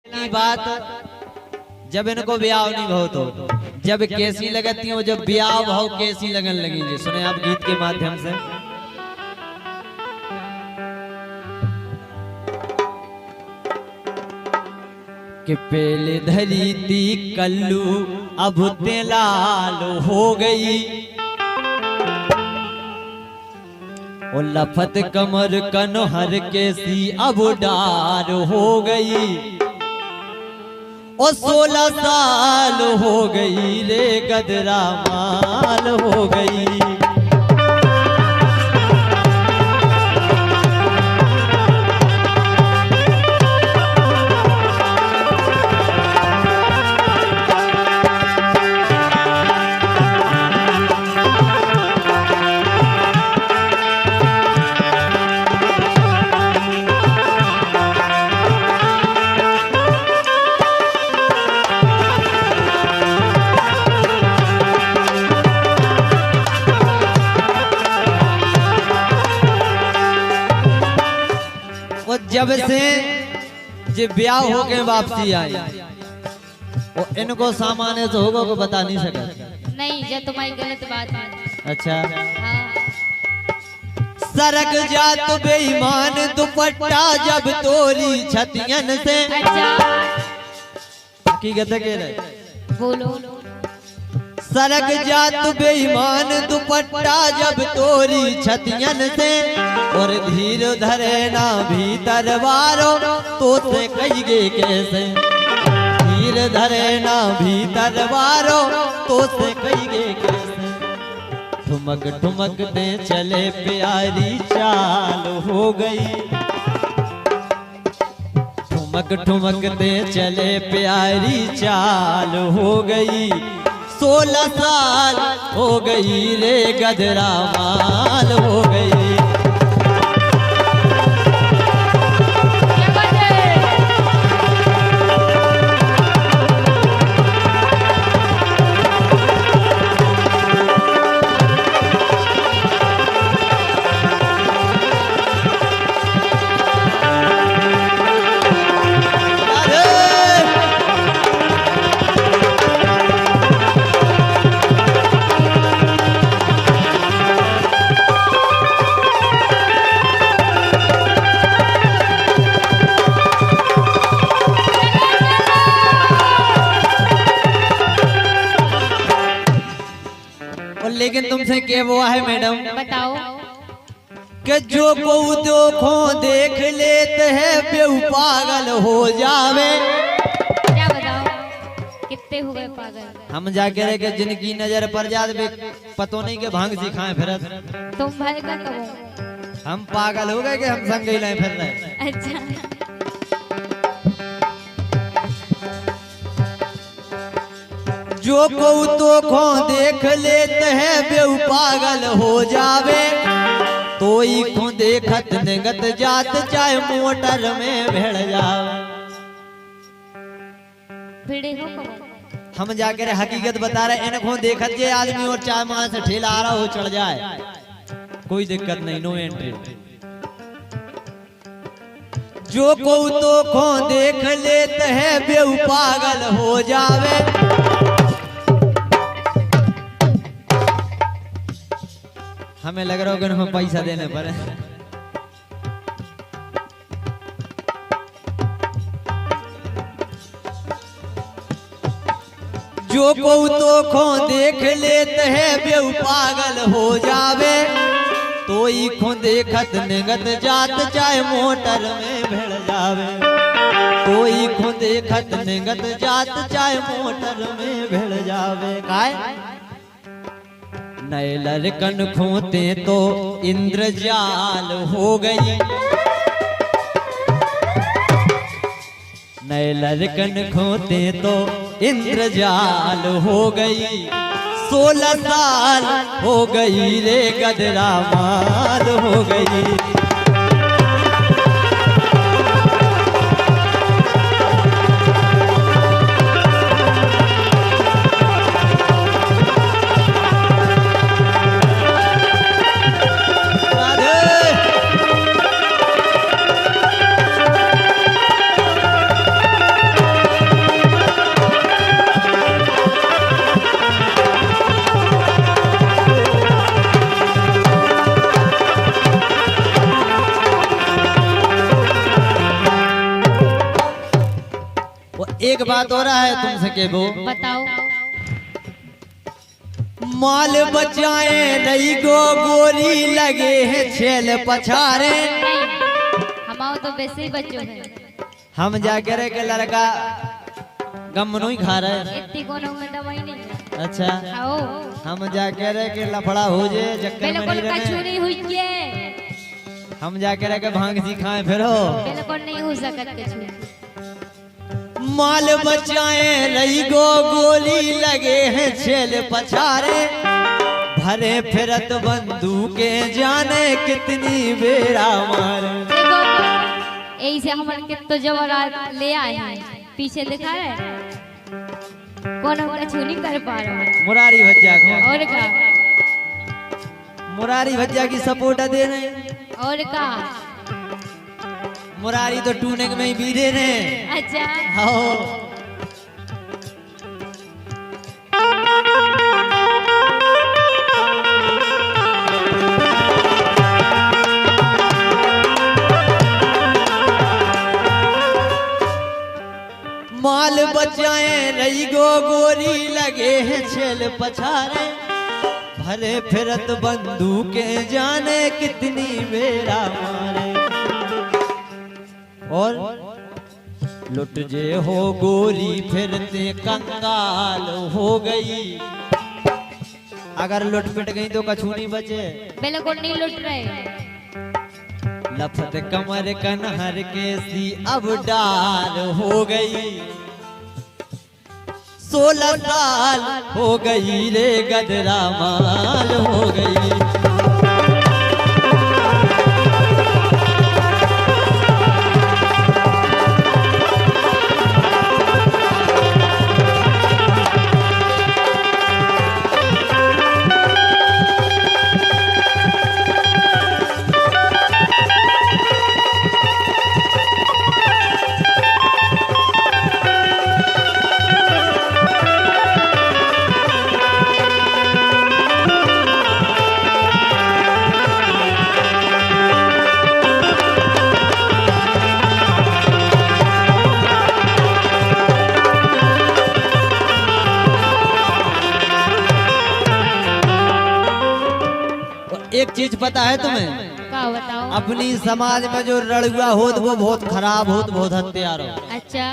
की बात जब इनको ब्याह नहीं भाव तो जब कैसी लगती हो, जब ब्याह भाव कैसी लगन लगी जी। सुने आप गीत के माध्यम से। कि पहले धरी थी कल्लू अब तेलाल हो गई, और लफत कमर कनहर कैसी अब डार हो गई। और 16 साल हो गई रे गदरा माल हो गई। जब से जे ब्याह हो के वापसी आई वो इनको सामान्य से होगा को बता नहीं सका। नहीं, जब तुम्हारी गलत बात है। अच्छा हाँ। सरक जात बेईमान दुपट्टा जब तोरी छतियन से। अच्छा हकीकत कह रहे बोलो। सरक जात बेईमान दुपट्टा जब तोरी छतियन से, और धीर धरे ना भीतर वारो तो से कहिए कैसे। धीर धरे ना भीतर वारो तो से कहिए कैसे। ठुमक ठुमक दे चले प्यारी चाल हो गई। ठुमक ठुमक दे चले प्यारी चाल हो गई। 16 साल हो गई रे गदरा माल हो गई। लेकिन तुमसे क्या हुआ है मैडम? बताओ। कि जो को देखो देख लेते हैं बेउ पागल हो जावे। क्या बताओ कितने हुए पागल? हम जाके रहे कि जिनकी नजर पर जाते पतो नहीं के भांग सिखाए फिर तुम भाई का कहो। हम पागल हो गए कि हम संग ही लाए फिर रहे। अच्छा जो को देख लेते हैं बेउ पागल हो जावे। तो ही को देखत निगत जात चाहे मोटर में भेड़ जावे। भिड़े हो कहो। हम जाकर हकीकत बता रहे इनको देखत जे आदमी और चाय वहां से ठेला आ रहा हो चढ़ जाए कोई दिक्कत नहीं, नो एंट्री। जो को देख लेते हैं बेउ पागल हो जावे। हमें लग रहा होगा हमें पैसा देने पर। जो को देख लेते हैं बेउ पागल हो जावे। तो ही को देखत निगत जात चाहे मोटर में भेड़ जावे। तो ही को देखत निगत जात चाहे मोटर में भेड़ जावे। काय नए लड़कन खोते तो इंद्रजाल हो गई। नए लड़कन खोते तो इंद्रजाल हो गई। 16 साल हो गई रे गदरा माल हो गई। वो एक बात हो रहा है तुमसे के वो बताओ। माल बचाए रही गो गोरी लगे है छेल पछारे। हमाओ तो वैसे ही बच्चों है। हम जाके रहे के लड़का गम नहीं खा रहे। इतनी कोनो में दवाई नहीं है। अच्छा आओ हम जाके रहे के लफड़ा हो जे चक्कर में नहीं बिल्कुल रहने। हुई है। हम जाके रहे के भांग सिखाए फिर हो बिल्कुल नहीं हो सकत कछु। माल बचाए रही गो गोली लगे हैं छेल पछारे। भरे फिरत बंदूके जाने कितनी बेरा मारे। यही से हमारे कितो जवाहरात ले आए हैं। पीछे दिखा रहे कौन कछु नहीं कर पा रहा। मुरारी भज्जा को और का मुरारी भज्जा की सपोर्ट दे रहे हैं। और का मुरारी तो टूनेक में ही बीरे ने। अच्छा आओ माल बचाए रही गो गोरी लगे हैं छेल पछारे। भरे फिरत बंदूके जाने कितनी बेरा मारे। और लुट जे हो गोरी फिरते कंगाल हो गई। अगर लुट पिट गई तो कछु नहीं बचे। बिल्कुल नहीं लुट रहे। लफत कमर कनहर के सी अब डाल हो गई। 16 साल हो गई रे गदरा माल हो गई। एक चीज पता है तुम्हें? का बताओ। अपनी समाज में जो लड़ुआ होत वो बहुत खराब होत, बहुत हत्यार हो। अच्छा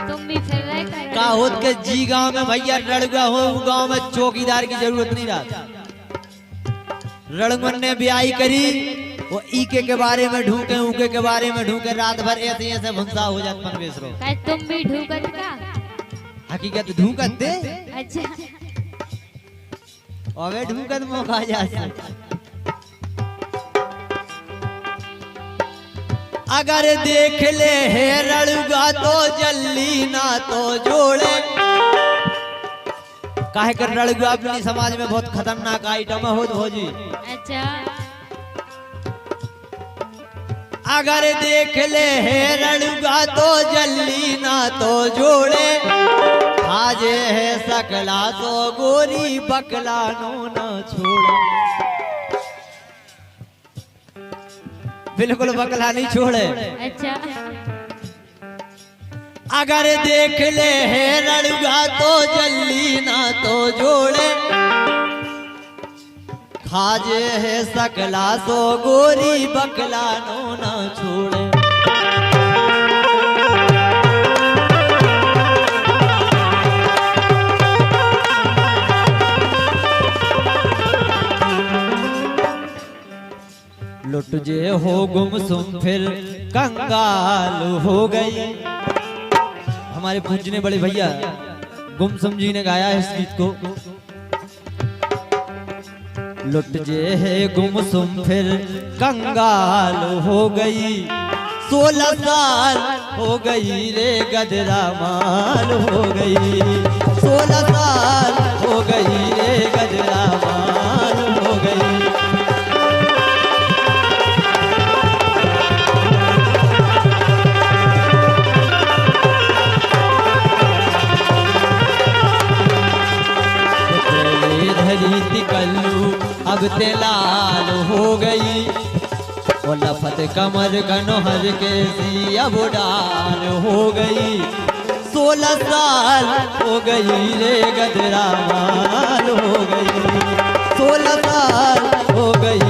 तुम भी फिर रहे का होत के जी गांव में भैया लड़ुआ हो, गांव में चौकीदार की जरूरत नहीं रहा। लड़ुअन ने ब्याही करी वो ईके के बारे में ढूंढे, ऊके के बारे में ढूंढे, रात भर ऐसे ऐसे भुंसा हो जात मनवेसरो। तुम भी ढूंढत का? हकीकत ढूंढत दे। अच्छा अबे ढूंढत मौका जा। अगर देख ले है लड़ुआ तो जल्दी ना तो जोड़े। काहे कर लड़ुआ अपनी समाज में बहुत खतरनाक आइटम है होत भौजी। अच्छा अगर देख ले है लड़ुआ तो जल्दी ना तो जोड़े। आज है सकला तो गोरी बकला नो ना छोड़ा। बिल्कुल बकला नहीं छोड़े। अच्छा अगर देख ले है लड़ुआ तो जल्दी ना तो जोड़े। खाजे है सकला सो गोरी बकला नो ना छोड़े। लुट जे हो गुमसुम फिर कंगाल हो गई। हमारे पूजने बड़े भैया गुमसुम जी ने गाया है इस गीत को। लुट जे है गुमसुम फिर कंगाल हो गई। 16 साल हो गई रे गदरा माल हो गई। 16 साल हो गई रे गदरा माल हो गई। कल्लू अब ते लाल हो गई। वो लफत कमर कनहर के सी अब डाल हो गई। 16 साल हो गई रे गदरा माल हो गई, 16 साल हो गई